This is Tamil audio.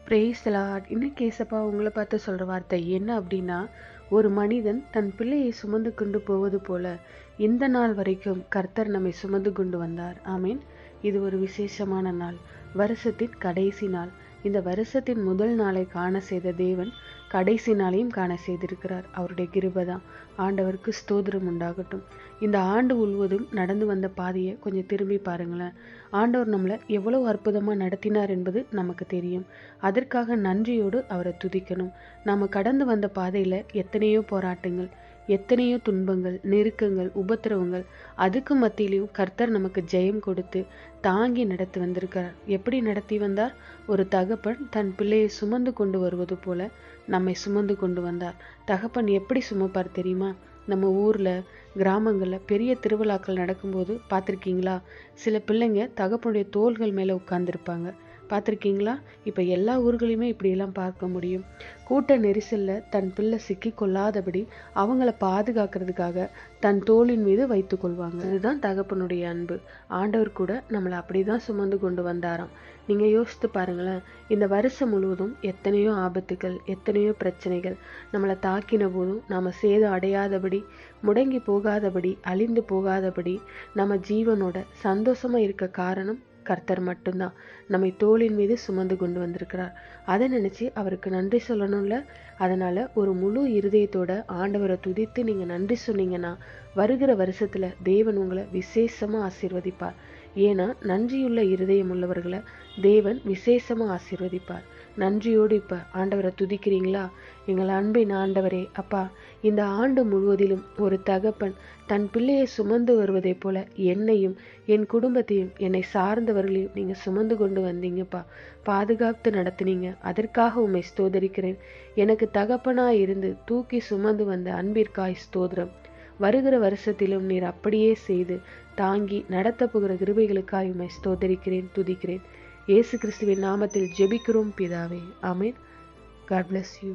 Praise the Lord. இன்னைக்கு ஏசப்பா உங்களை பார்த்து சொல்ற வார்த்தை என்ன அப்படின்னா, ஒரு மனிதன் தன் பிள்ளையை சுமந்து கொண்டு போவது போல இந்த நாள் வரைக்கும் கர்த்தர் நம்மை சுமந்து கொண்டு வந்தார். ஆமீன். இது ஒரு விசேஷமான நாள், வருஷத்தின் கடைசி நாள். இந்த வருஷத்தின் முதல் நாளை காண செய்த தேவன் கடைசி நாளையும் காண செய்திருக்கிறார். அவருடைய கிருபைதான். ஆண்டவருக்கு ஸ்தோத்திரம் உண்டாகட்டும். இந்த ஆண்டு முழுவதும் நடந்து வந்த பாதையை கொஞ்சம் திரும்பி பாருங்களேன். ஆண்டவர் நம்மளை எவ்வளவு அற்புதமா நடத்தினார் என்பது நமக்கு தெரியும். அதற்காக நன்றியோடு அவரை துதிக்கணும். நாம கடந்து வந்த பாதையில எத்தனையோ போராட்டங்கள், எத்தனையோ துன்பங்கள், நெருக்கங்கள், உபத்திரவங்கள், அதுக்கு மத்தியிலையும் கர்த்தர் நமக்கு ஜெயம் கொடுத்து தாங்கி நடத்தி வந்திருக்கிறார். எப்படி நடத்தி வந்தார்? ஒரு தகப்பன் தன் பிள்ளையை சுமந்து கொண்டு வருவது போல நம்மை சுமந்து கொண்டு வந்தார். தகப்பன் எப்படி சுமப்பார் தெரியுமா? நம்ம ஊர்ல, கிராமங்கள்ல பெரிய திருவிழாக்கள் நடக்கும்போது பார்த்துருக்கீங்களா? சில பிள்ளைங்க தகப்பனுடைய தோள்கள் மேல உட்கார்ந்துருப்பாங்க. பார்த்துருக்கீங்களா? இப்போ எல்லா ஊர்களையுமே இப்படியெல்லாம் பார்க்க முடியும். கூட்ட நெரிசலில் தன் பிள்ளை சிக்கி கொள்ளாதபடி அவங்கள பாதுகாக்கிறதுக்காக தன் தோளின் மீது வைத்து கொள்வாங்க. இதுதான் தகப்பனுடைய அன்பு. ஆண்டவர் கூட நம்மளை அப்படிதான் சுமந்து கொண்டு வந்தாராம். நீங்கள் யோசித்து பாருங்களேன். இந்த வருஷம் முழுவதும் எத்தனையோ ஆபத்துகள், எத்தனையோ பிரச்சனைகள் நம்மளை தாக்கின போதும் நாம் சேதம் அடையாதபடி, முடங்கி போகாதபடி, அழிந்து போகாதபடி நம்ம ஜீவனோட சந்தோஷமா இருக்க காரணம் கர்த்தர் மட்டும்தான். நம்மை தோளின் மீது சுமந்து கொண்டு வந்திருக்கிறார். அதை நினைச்சு அவருக்கு நன்றி சொல்லணும்ல. அதனால ஒரு முழு இருதயத்தோட ஆண்டவரை துதித்து நீங்க நன்றி சொன்னீங்கன்னா வருகிற வருஷத்துல தேவன் உங்களை விசேஷமா ஆசீர்வதிப்பார். ஏன்னா நன்றியுள்ள இருதயம் உள்ளவர்களை தேவன் விசேஷமா ஆசீர்வதிப்பார். நன்றியோடு இப்ப ஆண்டவரை துதிக்கிறீங்களா? எங்கள் அன்பின் ஆண்டவரே, அப்பா, இந்த ஆண்டு முழுவதிலும் ஒரு தகப்பன் தன் பிள்ளையை சுமந்து வருவதை போல என்னையும் என் குடும்பத்தையும் என்னை சார்ந்தவர்களையும் நீங்க சுமந்து கொண்டு வந்தீங்கப்பா. பாதுகாத்து நடத்தினீங்க. அதற்காக உம்மை ஸ்தோதரிக்கிறேன். எனக்கு தகப்பனா இருந்து தூக்கி சுமந்து வந்த அன்பிற்காய் ஸ்தோத்திரம். வருகிற வருஷத்திலும் நீர் அப்படியே செய்து தாங்கி நடத்த போகிற கிருபைகளுக்காய் உம்மை ஸ்தோதரிக்கிறேன், துதிக்கிறேன். இயேசு கிறிஸ்துவின் நாமத்தில் ஜெபிக்கிறோம் பிதாவே. ஆமென். God bless you.